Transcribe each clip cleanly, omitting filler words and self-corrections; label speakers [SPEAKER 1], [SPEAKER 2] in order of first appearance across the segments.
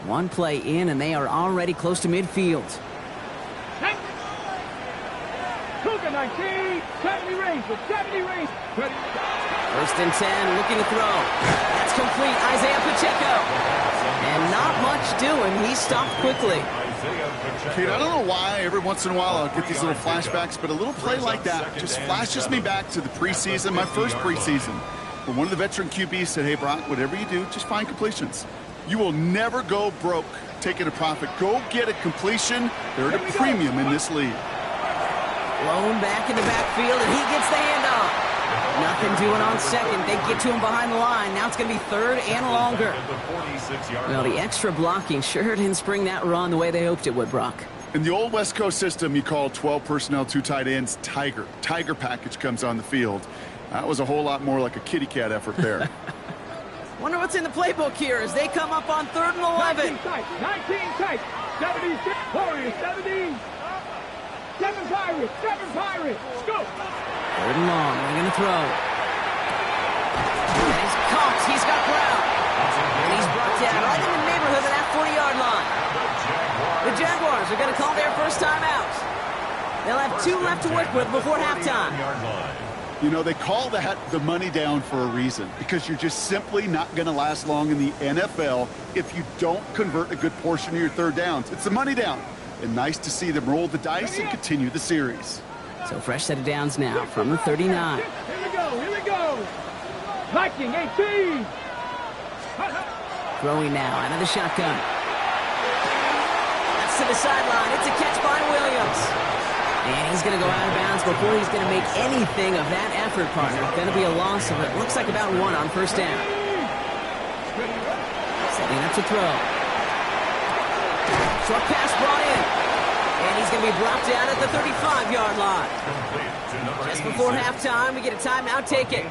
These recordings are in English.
[SPEAKER 1] One play in, and they are already close to midfield.
[SPEAKER 2] Cougar 19, 70 range, with 70 range.
[SPEAKER 1] First and 10, looking to throw. That's complete, Isaiah Pacheco. And not much doing, he stopped quickly.
[SPEAKER 3] Kate, I don't know why every once in a while I'll get these little flashbacks, but a little play like that just flashes me back to the preseason, my first preseason, where one of the veteran QBs said, hey, Brock, whatever you do, just find completions. You will never go broke taking a profit. Go get a completion. They're at a premium in this league.
[SPEAKER 1] Blown back in the backfield, and he gets the handoff. Nothing doing on second. They get to him behind the line. Now it's going to be third and longer. Well, the extra blocking sure didn't spring that run the way they hoped it would, Brock.
[SPEAKER 3] In the old West Coast system, you call 12 personnel, 2 tight ends, Tiger. Tiger package comes on the field. That was a whole lot more like a kitty cat effort there.
[SPEAKER 1] Wonder what's in the playbook here as they come up on 3rd and 11.
[SPEAKER 2] 19 tight, 76, Warriors, 17. 7 Pirates, 7 Pirates, scoop.
[SPEAKER 1] 3rd and long, they're going to throw. And he's caught, he's got ground. And he's brought down right in the neighborhood of that 40-yard line. The Jaguars are going to call their first time out. They'll have 2 left to work with before halftime.
[SPEAKER 3] You know, they call that the money down for a reason, because you're just simply not going to last long in the NFL if you don't convert a good portion of your 3rd downs. It's the money down. And nice to see them roll the dice and continue the series.
[SPEAKER 1] So fresh set of downs now from the 39.
[SPEAKER 2] Here we go. Viking 18.
[SPEAKER 1] Throwing now out of the shotgun. That's to the sideline. It's a catch by Williams. And he's going to go out of bounds before he's going to make anything of that effort, partner. Going to be a loss of it. Looks like about 1 on first down. Setting up to throw. Short pass brought in. And he's going to be brought down at the 35-yard line. Just before halftime, we get a timeout taken.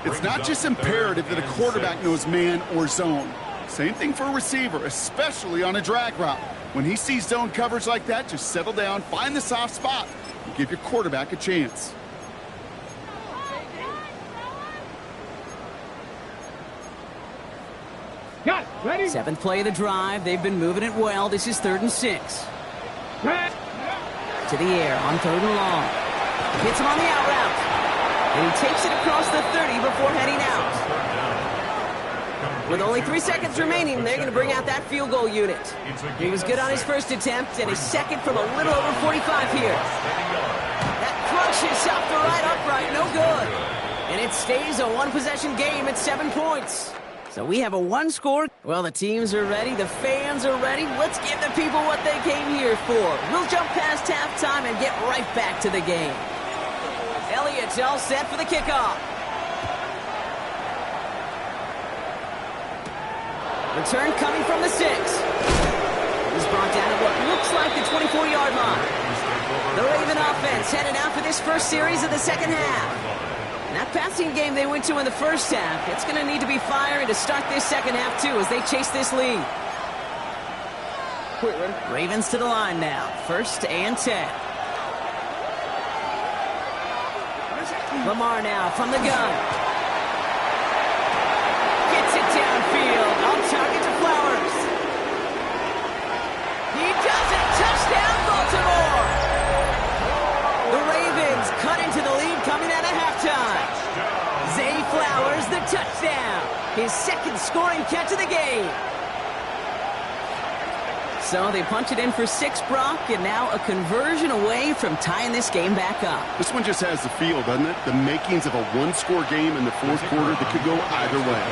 [SPEAKER 3] It's not just imperative that a quarterback knows man or zone. Same thing for a receiver, especially on a drag route. When he sees zone coverage like that, just settle down, find the soft spot, and give your quarterback a chance.
[SPEAKER 2] Got it. Ready?
[SPEAKER 1] 7th play of the drive. They've been moving it well. This is 3rd and 6. To the air on 3rd and long. Hits him on the out route. And he takes it across the 30 before heading out. With only 3 seconds remaining, they're going to bring out that field goal unit. He was good on his first attempt, and his second from a little over 45 here. That crunches off the right upright, no good. And it stays a 1-possession game at 7 points. So we have a 1 score. Well, the teams are ready. The fans are ready. Let's give the people what they came here for. We'll jump past halftime and get right back to the game. Elliott's all set for the kickoff. Return coming from the 6. He's brought down at what looks like the 24-yard line. The Raven offense headed out for this first series of the second half. And that passing game they went to in the first half, it's going to need to be firing to start this second half, too, as they chase this lead. Ravens to the line now. 1st and 10. Lamar now from the gun. Gets it downfield. On target to Flowers. He does it. Touchdown, Baltimore. The Ravens cut into the lead coming out of halftime. Zay Flowers, the touchdown. His 2nd scoring catch of the game. So they punch it in for 6, Brock, and now a conversion away from tying this game back up.
[SPEAKER 3] This one just has the feel, doesn't it? The makings of a 1-score game in the 4th quarter that could go either way.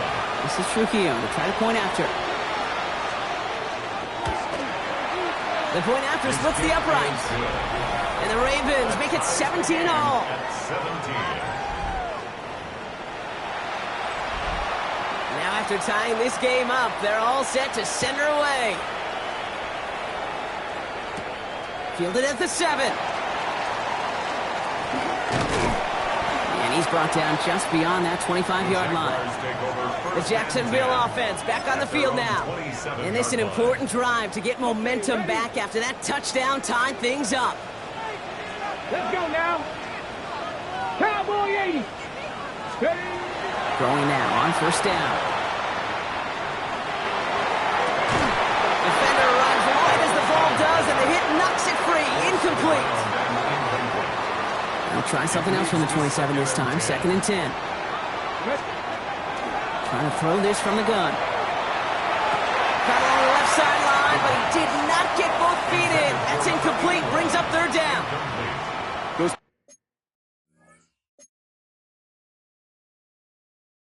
[SPEAKER 1] This is Trujillo to try to point after. The point after splits the uprights. And the Ravens make it 17 all. Now after tying this game up, they're all set to send her away. Fielded at the 7. And he's brought down just beyond that 25-yard line. The Jacksonville offense back on the field now. And this is an important drive to get momentum back after that touchdown tied things up.
[SPEAKER 2] Let's go now. Cowboy 80.
[SPEAKER 1] Throwing now on 1st down. incomplete. They'll try something else from the 27 this time. 2nd and 10. Trying to throw this from the gun. Got it on the left sideline, but he did not get both feet in. That's incomplete. Brings up 3rd down.
[SPEAKER 3] Those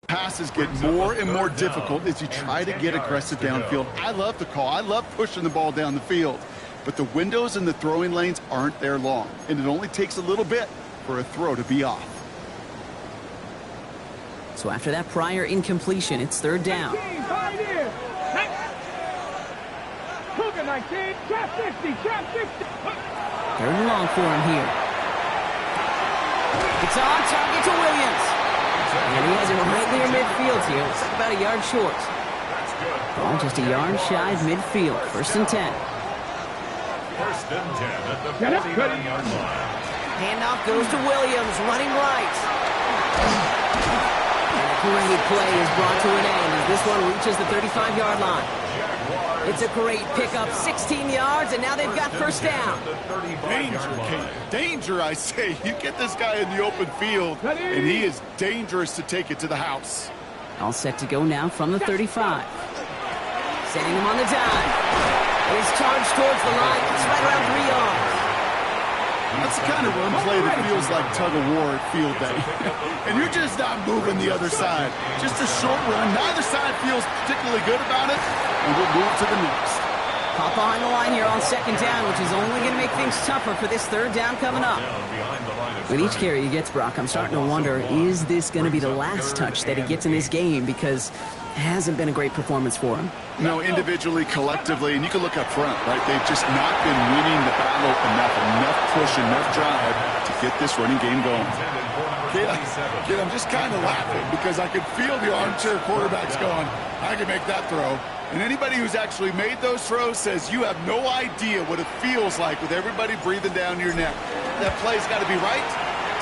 [SPEAKER 3] passes get more and more difficult as you try to get aggressive downfield. I love the call. I love pushing the ball down the field. But the windows in the throwing lanes aren't there long, and it only takes a little bit for a throw to be off.
[SPEAKER 1] So after that prior incompletion, it's 3rd down.
[SPEAKER 2] 19, trap 60, trap 60.
[SPEAKER 1] 3rd and long for him here. It's on target to Williams. And he has it right near midfield here. It's about a yard short. Ball just a yard shy of midfield. 1st and 10.
[SPEAKER 4] 1st and 10 at the 49-yard line.
[SPEAKER 1] Handoff goes to Williams, running right. And a great play is brought to an end as this one reaches the 35-yard line. It's a great pickup, 16 yards, and now they've got 1st down.
[SPEAKER 3] Danger, Kate. Danger, I say. You get this guy in the open field, and he is dangerous to take it to the house.
[SPEAKER 1] All set to go now from the 35. Setting him on the dime. And he's charged towards the line. It's right around 3 yards.
[SPEAKER 3] That's the kind of run play that feels like tug-of-war at field day. And you're just not moving the other side. Just a short run. Neither side feels particularly good about it, and we'll move to the next.
[SPEAKER 1] Caught behind the line here on 2nd down, which is only going to make things tougher for this 3rd down coming up. With each carry he gets, Brock, I'm starting to wonder, is this going to be the last touch that he gets in this game? Because it hasn't been a great performance for him.
[SPEAKER 3] No, individually, collectively, and you can look up front, right? They've just not been winning the battle enough push, enough drive to get this running game going. Kid, I'm just kind of laughing because I could feel the armchair quarterbacks going, I can make that throw. And anybody who's actually made those throws says you have no idea what it feels like with everybody breathing down your neck. That play's got to be right,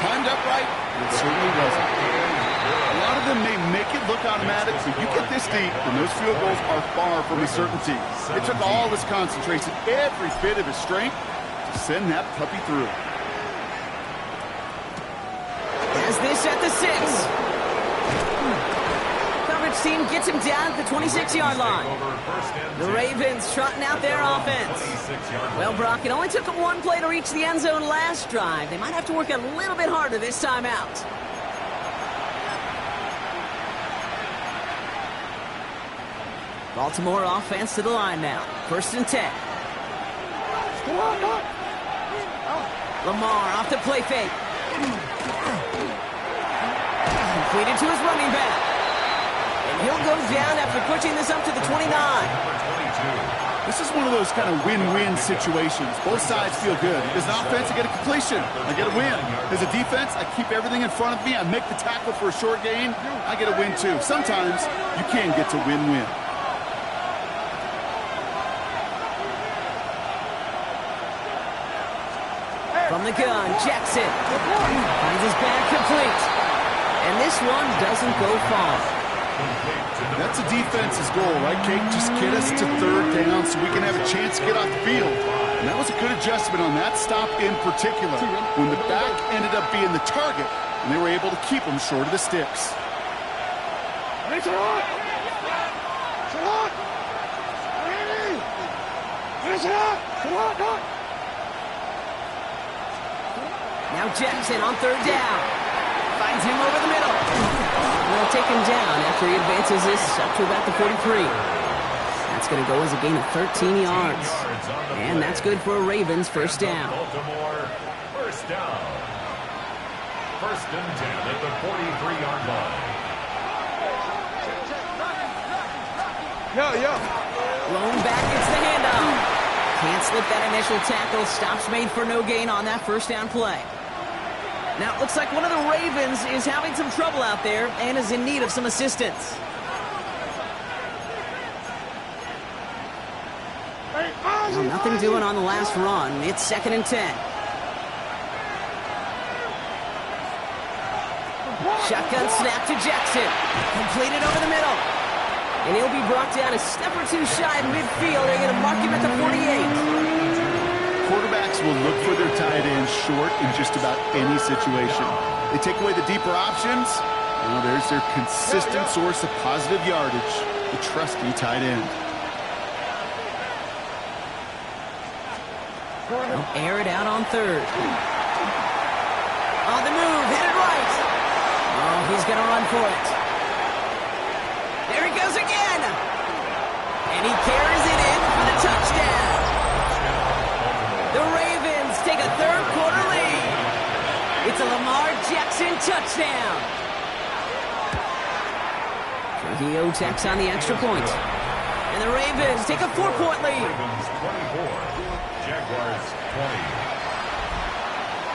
[SPEAKER 3] timed up right, and it certainly wasn't. A lot of them may make it look automatic, but you get this deep, and those field goals are far from a certainty. It took all his concentration, every bit of his strength, to send that puppy through.
[SPEAKER 1] Has this at the 6. Coverage team gets him down at the 26-yard line. The Ravens trotting out their offense. Well, Brock, it only took them 1 play to reach the end zone last drive. They might have to work a little bit harder this time out. Baltimore offense to the line now. 1st and 10. Lamar off the play fake. Completed to his running back. And he'll go down after pushing this up to the 29.
[SPEAKER 3] This is one of those kind of win-win situations. Both sides feel good. As an offense, I get a completion. I get a win. As a defense, I keep everything in front of me. I make the tackle for a short gain. I get a win, too. Sometimes you can get to win-win.
[SPEAKER 1] From the gun, Jackson finds his back complete. And this one doesn't go far.
[SPEAKER 3] That's a defense's goal, right, Kate? Just get us to 3rd down so we can have a chance to get off the field. And that was a good adjustment on that stop in particular, when the back ended up being the target, and they were able to keep him short of the sticks. Now Jackson on 3rd down. Finds him over the middle. They'll take him down after he advances this up to about the 43. That's going to go as a gain of 13 yards. And that's good for a Ravens 1st down.
[SPEAKER 4] Baltimore, 1st down. 1st and 10 at the 43-yard line.
[SPEAKER 1] Blown back, it's the handoff. Can't slip that initial tackle. Stops made for no gain on that 1st down play. Now, it looks like one of the Ravens is having some trouble out there and is in need of some assistance. Well, nothing doing on the last run. It's 2nd and 10. Shotgun snap to Jackson. Completed over the middle. And he'll be brought down a step or two shy of midfield. They're going to mark him at the 48.
[SPEAKER 3] quarterbacks will look for their tight end short in just about any situation. They take away the deeper options. Well, there's their consistent source of positive yardage, the trusty tight end.
[SPEAKER 1] They'll air it out on third. On the move, headed right. Oh, he's going to run for it. There he goes again. And he carries it in for the touchdown. The Ravens take a third-quarter lead. It's a Lamar Jackson touchdown. Trujillo tacks on the extra point. And the Ravens take a 4-point lead.
[SPEAKER 4] Ravens 24. Jaguars 20.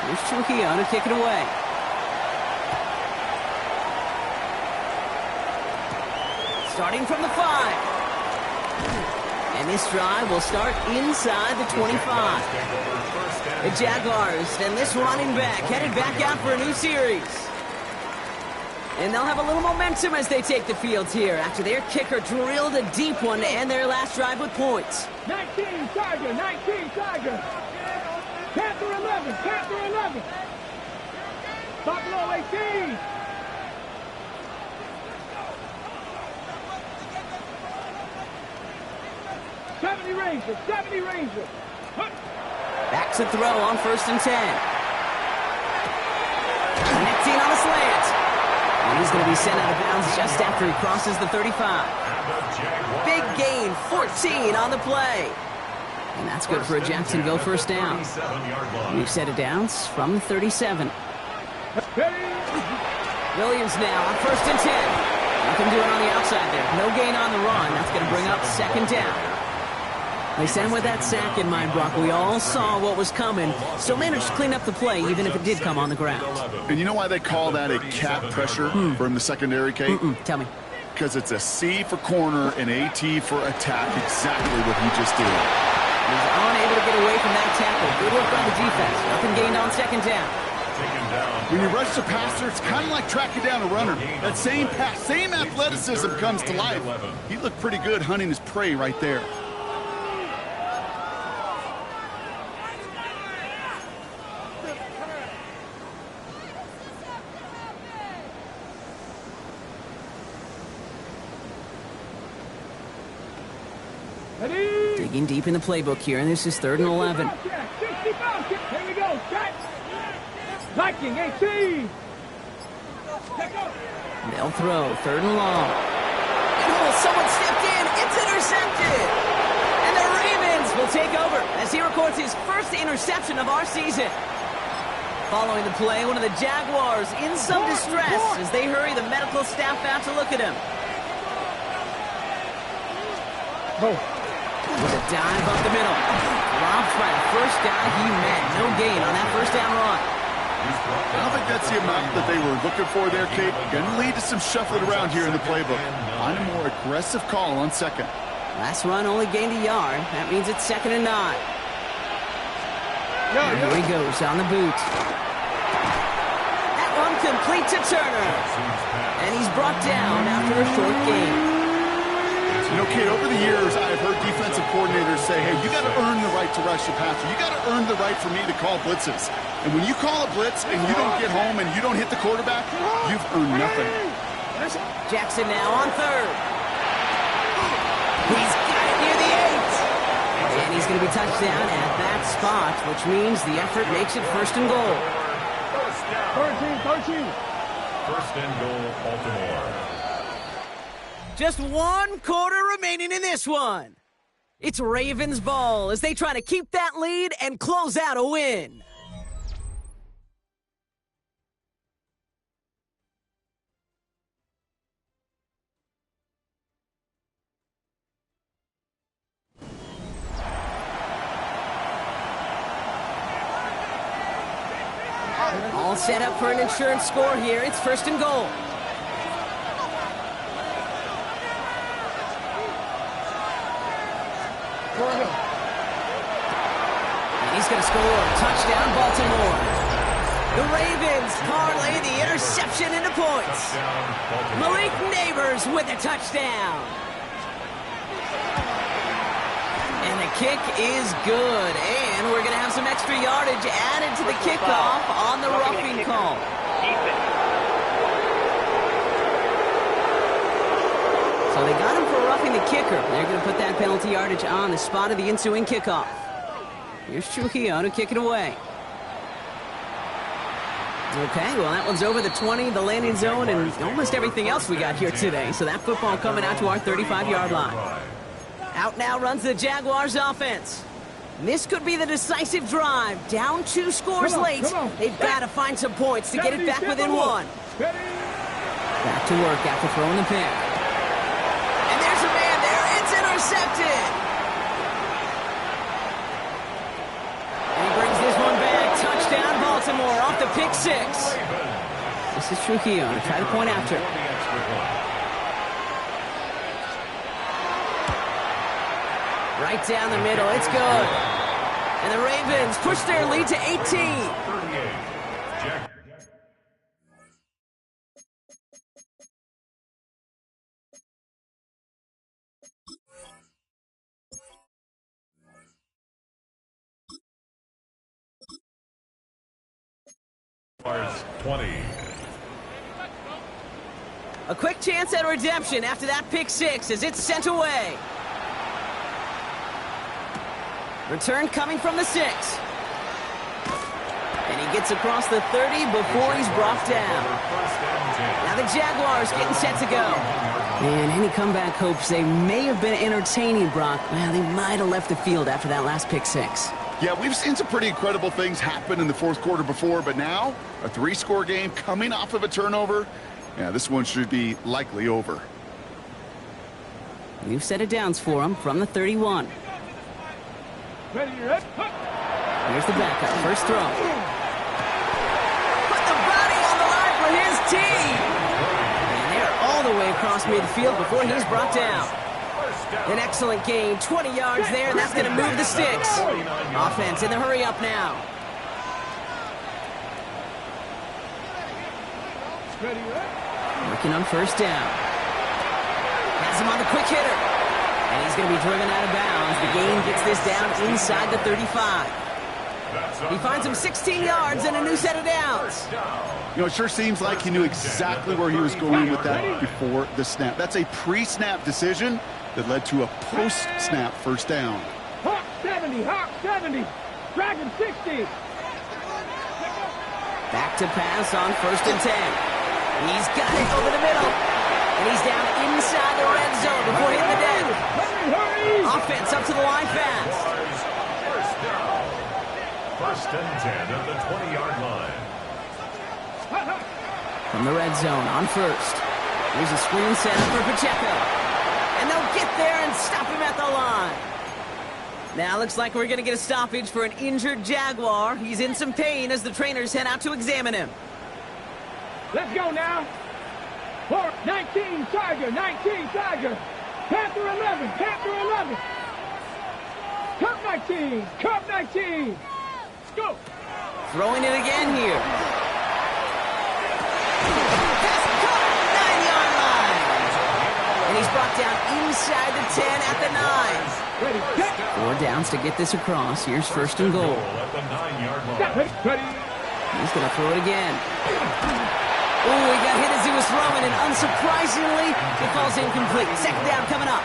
[SPEAKER 1] Here's Trujillo to kick it away. Starting from the 5. And this drive will start inside the 25. The Jaguars and this running back headed back out for a new series. And they'll have a little momentum as they take the field here after their kicker drilled a deep one to end their last drive with points.
[SPEAKER 2] 19 Tiger, 19 Tiger. Panther 11, Panther 11. Buffalo 18. Ranger, 70 Ranger.
[SPEAKER 1] Back to throw on 1st and 10. Connecting on a slant. And he's going to be sent out of bounds just after he crosses the 35. Big gain, 14 on the play. And that's good for a Jacksonville first down. We've set it downs from the 37. Williams now on 1st and 10. Nothing doing on the outside there. No gain on the run. That's going to bring up 2nd down. They sent with that sack in mind, Brock. We all saw what was coming. Still managed to clean up the play, even if it did come on the ground.
[SPEAKER 3] And you know why they call that a cat pressure from the secondary, Kate?
[SPEAKER 1] Tell me.
[SPEAKER 3] Because it's a C for corner and a T for attack. Exactly what he just did.
[SPEAKER 1] He's unable to get away from that tackle. Good work by the defense. Nothing gained on 2nd down.
[SPEAKER 3] When you rush the passer, it's kind of like tracking down a runner. That same pass, same athleticism comes to life. He looked pretty good hunting his prey right there.
[SPEAKER 1] Digging deep in the playbook here, and this is 3rd and 11.
[SPEAKER 2] Here we go. Viking 18.
[SPEAKER 1] They'll throw 3rd and long. And someone stepped in. It's intercepted. And the Ravens will take over as he records his first interception of our season. Following the play, one of the Jaguars in some distress as they hurry the medical staff out to look at him. With a dive up the middle. Robbed by the first guy he met. No gain on that 1st down run.
[SPEAKER 3] I don't think that's the amount that they were looking for there, Kate. Going to lead to some shuffling around here in the playbook. Find a more aggressive call on 2nd.
[SPEAKER 1] Last run only gained a yard. That means it's 2nd and 9. Here he goes on the boot. That one complete to Turner. And he's brought down after a short gain.
[SPEAKER 3] You know, Kate, over the years, I've heard defensive coordinators say, hey, you got to earn the right to rush the passer. You got to earn the right for me to call blitzes. And when you call a blitz and you don't get home and you don't hit the quarterback, you've earned nothing.
[SPEAKER 1] Jackson now on 3rd. He's got it near the 8. And he's going to be touched down at that spot, which means the effort makes it 1st and goal.
[SPEAKER 2] 13.
[SPEAKER 4] 1st and goal, Baltimore.
[SPEAKER 1] Just 1 quarter remaining in this one. It's Ravens ball as they try to keep that lead and close out a win. All set up for an insurance score here. It's 1st and goal. And he's going to score. Touchdown, Baltimore. The Ravens parlay the interception into points. Malik Neighbors with a touchdown. And the kick is good, and we're going to have some extra yardage added to the kickoff on the roughing call. So they got him for roughing the kicker. They're going to put that penalty yardage on the spot of the ensuing kickoff. Here's Trujillo to kick it away. Okay, well, that one's over the 20, the landing zone, and almost everything else we got here today. So that football coming out to our 35-yard line. Out now runs the Jaguars offense. This could be the decisive drive. Down 2 scores late. They've got to find some points to get it back within 1. Back to work after throwing the pick. And there's a man there. It's intercepted. And he brings this one back. Touchdown, Baltimore, off the pick 6. This is Trujillo to try to point after. Right down the middle, it's good. And the Ravens push their lead to 18.
[SPEAKER 4] Jaguars 20.
[SPEAKER 1] A quick chance at redemption after that pick 6 as it's sent away. Return coming from the 6. And he gets across the 30 before he's brought down. Now the Jaguars getting set to go. Man, any comeback hopes they may have been entertaining, Brock. Well, they might have left the field after that last pick 6.
[SPEAKER 3] Yeah, we've seen some pretty incredible things happen in the fourth quarter before, but now a 3-score game coming off of a turnover. Yeah, this one should be likely over.
[SPEAKER 1] New set of downs for him from the 31.
[SPEAKER 2] Ready, ready.
[SPEAKER 1] Here's the backup. First throw. Put the body on the line for his team. And they're all the way across midfield before he's brought down. An excellent gain. 20 yards there, and that's going to move the sticks. Offense in the hurry up now.
[SPEAKER 2] Ready, ready.
[SPEAKER 1] Working on first down. Has him on the quick hitter. And he's going to be driven out of bounds. The gain gets this down inside the 35. He finds him 16 yards and a new set of downs.
[SPEAKER 3] You know, it sure seems like he knew exactly where he was going with that before the snap. That's a pre-snap decision that led to a post-snap first down.
[SPEAKER 2] Hawk 70, Hawk 70, Dragon 60.
[SPEAKER 1] Back to pass on first and 10. He's got it over the middle. And he's down inside the red zone before hitting the deck.
[SPEAKER 2] Hurry, hurry.
[SPEAKER 1] Offense up to the line fast.
[SPEAKER 4] First down. First and 10 at the 20-yard line.
[SPEAKER 1] From the red zone on first. Here's a screen set up for Pacheco. And they'll get there and stop him at the line. Now looks like we're going to get a stoppage for an injured Jaguar. He's in some pain as the trainers head out to examine him.
[SPEAKER 2] Let's go now. 19 Tiger, 19 Tiger. Panther 11, Panther 11. Cup 19, Cup 19. Let's go.
[SPEAKER 1] Throwing it again here. And he's brought down inside the 10 at the 9.
[SPEAKER 2] Ready, get.
[SPEAKER 1] 4 downs to get this across. Here's first and goal.
[SPEAKER 4] At the 9-yard line.
[SPEAKER 2] Ready.
[SPEAKER 1] He's going to throw it again. Oh, he got hit as he was throwing, and unsurprisingly, it falls incomplete. Second down coming up.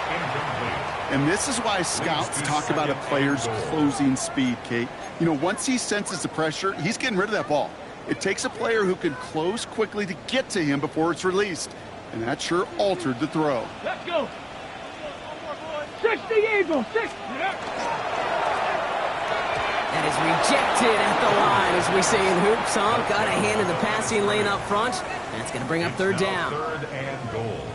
[SPEAKER 3] And this is why scouts talk about a player's closing speed, Kate. You know, once he senses the pressure, he's getting rid of that ball. It takes a player who can close quickly to get to him before it's released. And that sure altered the throw.
[SPEAKER 2] Let's go. 60 Eagle, 60.
[SPEAKER 1] That is rejected at the line, as we say in hoops. Got a hand in the passing lane up front. That's going to bring up third down.
[SPEAKER 4] Third and goal.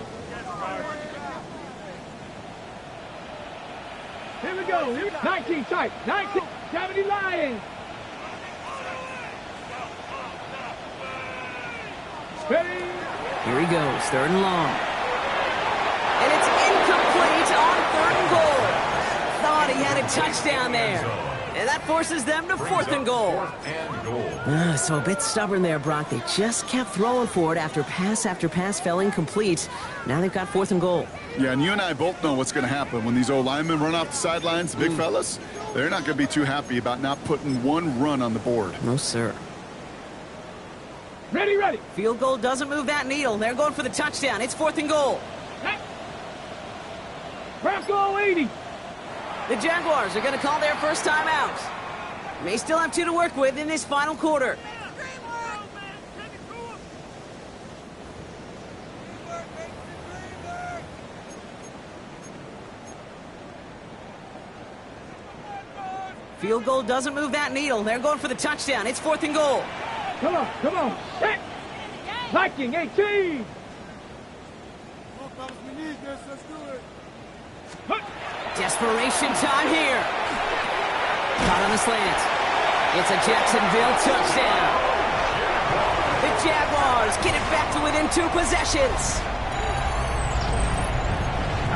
[SPEAKER 2] Here we go. 19 tight. 19. 70 Lions. Ready.
[SPEAKER 1] Here he goes, third and long. And it's incomplete on third and goal. Thought he had a touchdown there. And that forces them to fourth and goal.
[SPEAKER 4] Fourth and goal.
[SPEAKER 1] So a bit stubborn there, Brock. They just kept throwing for it after pass fell incomplete. Now they've got fourth and goal.
[SPEAKER 3] Yeah, and you and I both know what's going to happen when these old linemen run off the sidelines, the big fellas. They're not going to be too happy about not putting one run on the board.
[SPEAKER 1] No, sir.
[SPEAKER 2] Ready, ready.
[SPEAKER 1] Field goal doesn't move that needle. They're going for the touchdown. It's fourth and goal.
[SPEAKER 2] Brasco 80.
[SPEAKER 1] The Jaguars are going to call their first time out. May still have 2 to work with in this final quarter. Field goal doesn't move that needle. They're going for the touchdown. It's fourth and goal.
[SPEAKER 2] Come on, come on. Set. Viking 18.
[SPEAKER 1] Desperation time here. Caught on the slant. It's a Jacksonville touchdown. The Jaguars get it back to within 2 possessions.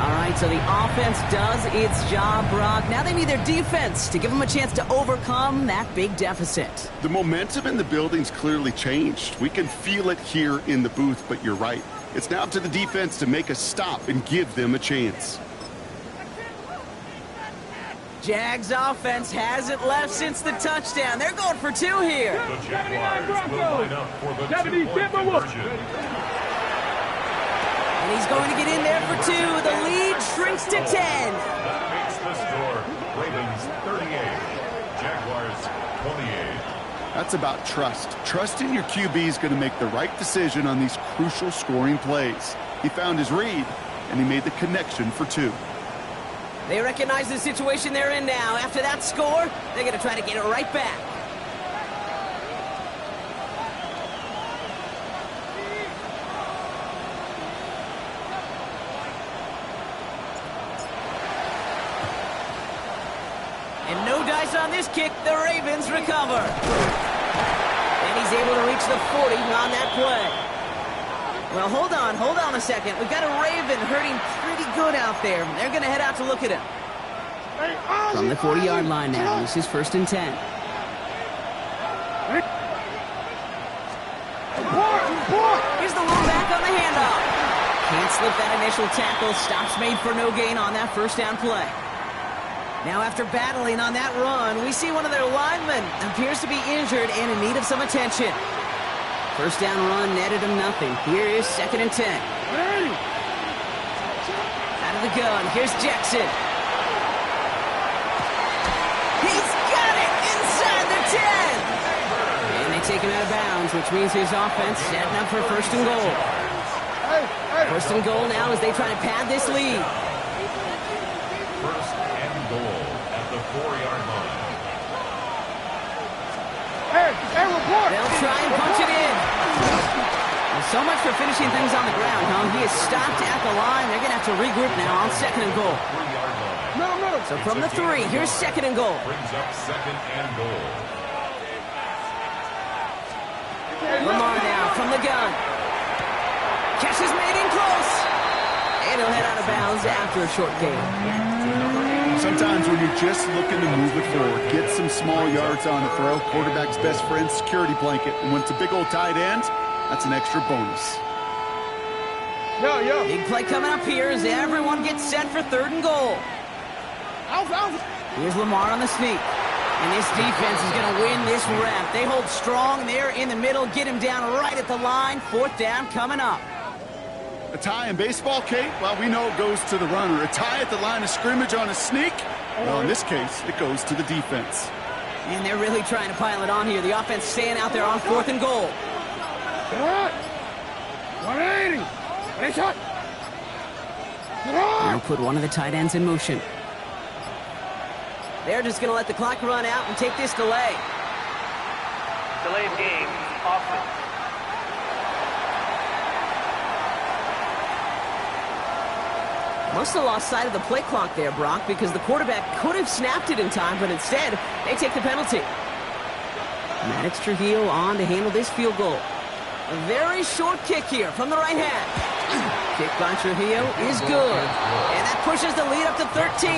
[SPEAKER 1] All right, so the offense does its job, Brock. Now they need their defense to give them a chance to overcome that big deficit.
[SPEAKER 3] The momentum in the building's clearly changed. We can feel it here in the booth, but you're right. It's now up to the defense to make a stop and give them a chance.
[SPEAKER 1] Jags offense hasn't left since the touchdown. They're going for 2 here.
[SPEAKER 4] The Jaguars will line up for the 2-point conversion.
[SPEAKER 1] And he's going to get in there for 2. The lead shrinks to 10.
[SPEAKER 4] That makes the score Ravens 38, Jaguars 28.
[SPEAKER 3] That's about trust. Trusting your QB is going to make the right decision on these crucial scoring plays. He found his read, and he made the connection for 2.
[SPEAKER 1] They recognize the situation they're in now. After that score, they're going to try to get it right back. And no dice on this kick. The Ravens recover. And he's able to reach the 40 on that play. Well, hold on a second. We've got a Raven hurting pretty good out there. They're going to head out to look at him. From the 40-yard line now, this is first and 10. Here's the lone back on the handoff. Can't slip that initial tackle. Stops made for no gain on that first down play. Now after battling on that run, we see one of their linemen appears to be injured and in need of some attention. First down run netted him nothing. Here is second and 10. Out of the gun, here's Jackson. He's got it inside the 10. And they take him out of bounds, which means his offense setting up for first and goal. First and goal now as they try to pad this lead.
[SPEAKER 4] First and goal at the 4-yard line.
[SPEAKER 1] They'll try and punch it in. Well, so much for finishing things on the ground, huh? He is stopped at the line. They're going to have to regroup now on second and goal.
[SPEAKER 4] 3-yard line.
[SPEAKER 1] So from the 3, here's second and goal.
[SPEAKER 4] Brings up second and goal.
[SPEAKER 1] Lamar now from the gun. Catch is made in close. And he'll head out of bounds after a short gain.
[SPEAKER 3] Sometimes when you're just looking to move it forward, get some small yards on the throw, quarterback's best friend, security blanket. And when it's a big old tight end, that's an extra bonus.
[SPEAKER 1] Big play coming up here as everyone gets set for third and goal. Here's Lamar on the sneak. And this defense is going to win this rep. They hold strong there in the middle, get him down right at the line. Fourth down coming up.
[SPEAKER 3] A tie in baseball, Kate, well, we know it goes to the runner. A tie at the line of scrimmage on a sneak, well, in this case, it goes to the defense.
[SPEAKER 1] And they're really trying to pile it on here. The offense staying out there on fourth and goal.
[SPEAKER 2] 180. Nice shot.
[SPEAKER 1] Now put one of the tight ends in motion. They're just going to let the clock run out and take this delay.
[SPEAKER 5] Delayed game, offense.
[SPEAKER 1] Must have lost sight of the play clock there, Brock, because the quarterback could have snapped it in time, but instead, they take the penalty. Maddox Trujillo on to handle this field goal. A very short kick here from the right hash. Kick by Trujillo is good. And that pushes the lead up to 13.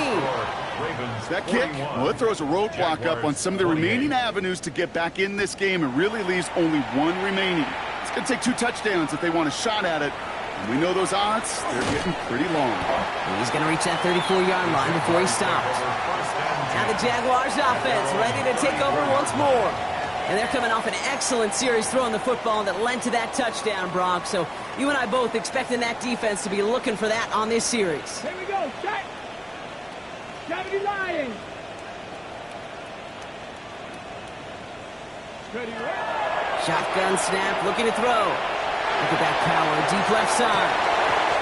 [SPEAKER 3] That kick, well, it throws a roadblock up on some of the remaining avenues to get back in this game and really leaves only one remaining. It's going to take 2 touchdowns if they want a shot at it. And we know those odds, they're getting pretty long.
[SPEAKER 1] And he's going to reach that 34-yard line before he stops. Now the Jaguars offense ready to take over once more. And they're coming off an excellent series throwing the football that led to that touchdown, Brock. So you and I both expecting that defense to be looking for that on this series.
[SPEAKER 2] Here we go. Set. 70 Lions. Ready,
[SPEAKER 1] Shotgun snap, looking to throw. Look at that power, deep left side.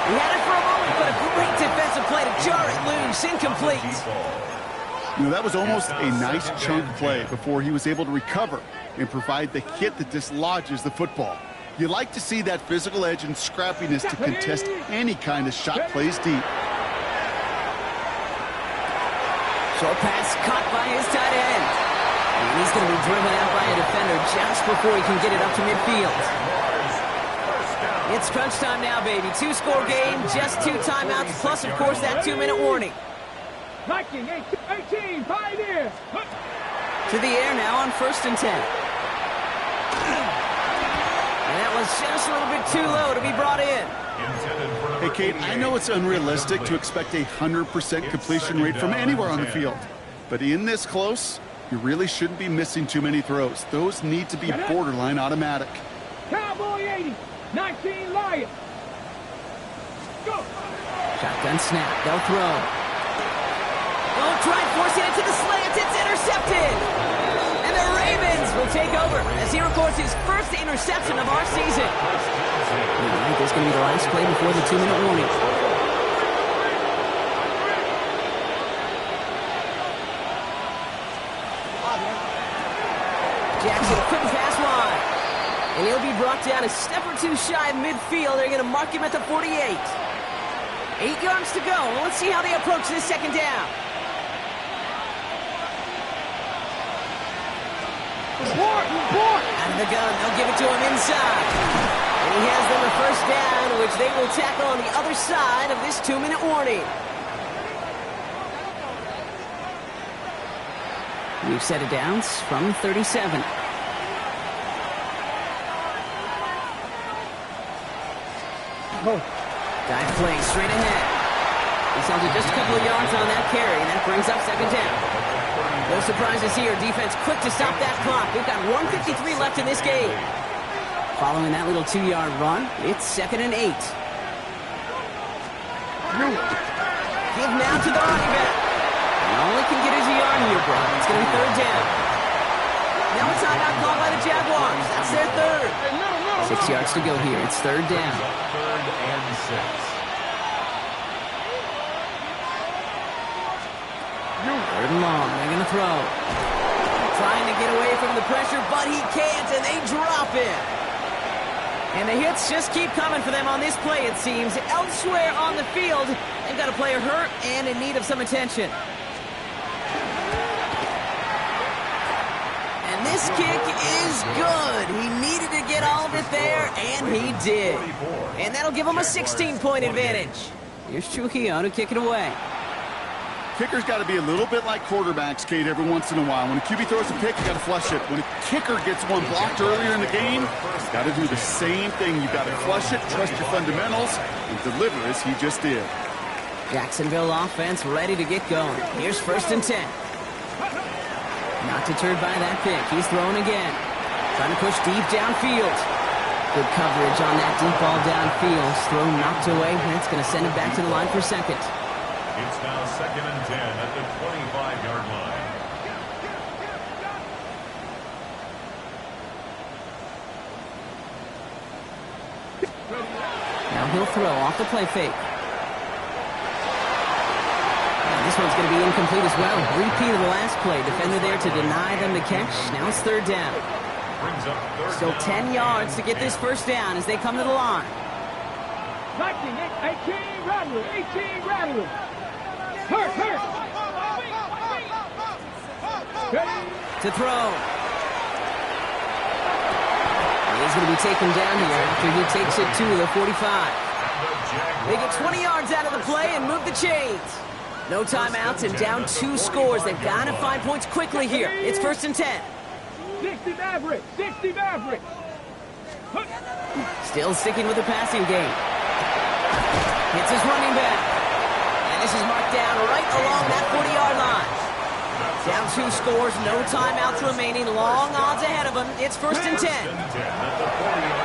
[SPEAKER 1] He had it for a moment, but a great defensive play to jar it loose, incomplete.
[SPEAKER 3] You know, that was almost a nice chunk play before he was able to recover and provide the hit that dislodges the football. You like to see that physical edge and scrappiness to contest any kind of shot plays deep.
[SPEAKER 1] Short pass caught by his tight end. And he's going to be driven out by a defender just before he can get it up to midfield. It's crunch time now, baby. 2-score game, just 2 timeouts, plus, of course, that 2-minute warning.
[SPEAKER 2] Viking 18, Pioneer.
[SPEAKER 1] To the air now on 1st and 10. And that was just a little bit too low to be brought in.
[SPEAKER 3] Hey, Kate, I know it's unrealistic to expect a 100% completion rate from anywhere on the field. But in this close, you really shouldn't be missing too many throws. Those need to be borderline automatic.
[SPEAKER 2] Cowboy 80, 19 Lions. Go.
[SPEAKER 1] Shotgun snap, they'll throw. Oh, try forcing it to the slant. It's intercepted. And the Ravens will take over as he records his first interception of our season. All right, this is going to be the last play before the 2-minute warning. Jackson couldn't pass wide. And he'll be brought down a step or 2 shy of midfield. They're going to mark him at the 48. 8 yards to go. Let's see how they approach this second down. Out of the gun, they'll give it to him inside. And he has them a first down, which they will tackle on the other side of this 2-minute warning. We've set it downs from 37. Dive play straight ahead. He's held it just a couple of yards on that carry, and that brings up second down. No surprises here. Defense quick to stop that clock. We've got 1:53 left in this game. Following that little 2-yard run, it's 2nd and 8. Give now to the running back. And all he can get is a yard here, bro. It's going to be 3rd down. Now a timeout called by the Jaguars. That's their 3rd. 6 yards to go here. It's 3rd down.
[SPEAKER 4] 3rd and 6.
[SPEAKER 1] 3rd and long. They're going to throw. Trying to get away from the pressure, but he can't, and they drop it. And the hits just keep coming for them on this play, it seems. Elsewhere on the field, they've got a player hurt and in need of some attention. And this kick is good. He needed to get all of it there, and he did. And that'll give him a 16-point advantage. Here's Trujillo to kick it away.
[SPEAKER 3] Kickers got to be a little bit like quarterbacks, Kate, every once in a while. When a QB throws a pick, you got to flush it. When a kicker gets one blocked earlier in the game, you got to do the same thing. You got to flush it, trust your fundamentals, and deliver as he just did.
[SPEAKER 1] Jacksonville offense ready to get going. Here's 1st and 10. Not deterred by that pick. He's throwing again. Trying to push deep downfield. Good coverage on that deep ball downfield. Throw knocked away. That's going to send it back to the line for 2nd.
[SPEAKER 4] It's now 2nd and 10 at the 25-yard line.
[SPEAKER 1] Now he'll throw off the play fake. And this one's going to be incomplete as well. Repeat of the last play. Defender there to deny them the catch. Now it's 3rd down. Still 10 yards to get this first down as they come to the line.
[SPEAKER 2] 18 Rattler, 18 Rattler. Hurt.
[SPEAKER 1] To throw. He's going to be taken down here after he takes it to the 45. They get 20 yards out of the play and move the chains. No timeouts and down 2 scores. They've got to find points quickly here. It's 1st and 10.
[SPEAKER 2] 60 Maverick. 60 Maverick.
[SPEAKER 1] Still sticking with the passing game. Hits his running back. And this is marked down right along that 40-yard line. Down 2 scores, no timeouts remaining, long odds ahead of them. It's 1st and 10.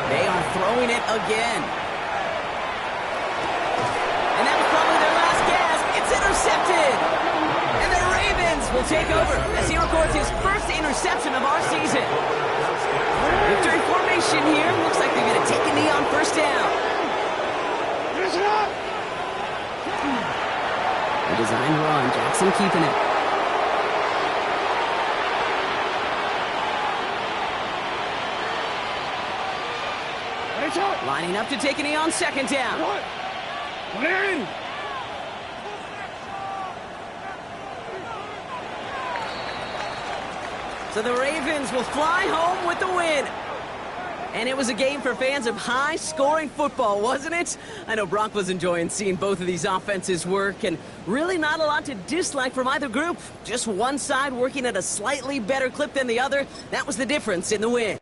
[SPEAKER 1] They are throwing it again. And that was probably their last gasp. It's intercepted. And the Ravens will take over as he records his first interception of our season. Victory formation here. Looks like they're going to take a knee on 1st down. A design run. Jackson keeping it. Lining up to take a knee on 2nd down. So the Ravens will fly home with the win. And it was a game for fans of high-scoring football, wasn't it? I know Brock was enjoying seeing both of these offenses work, and really not a lot to dislike from either group. Just one side working at a slightly better clip than the other. That was the difference in the win.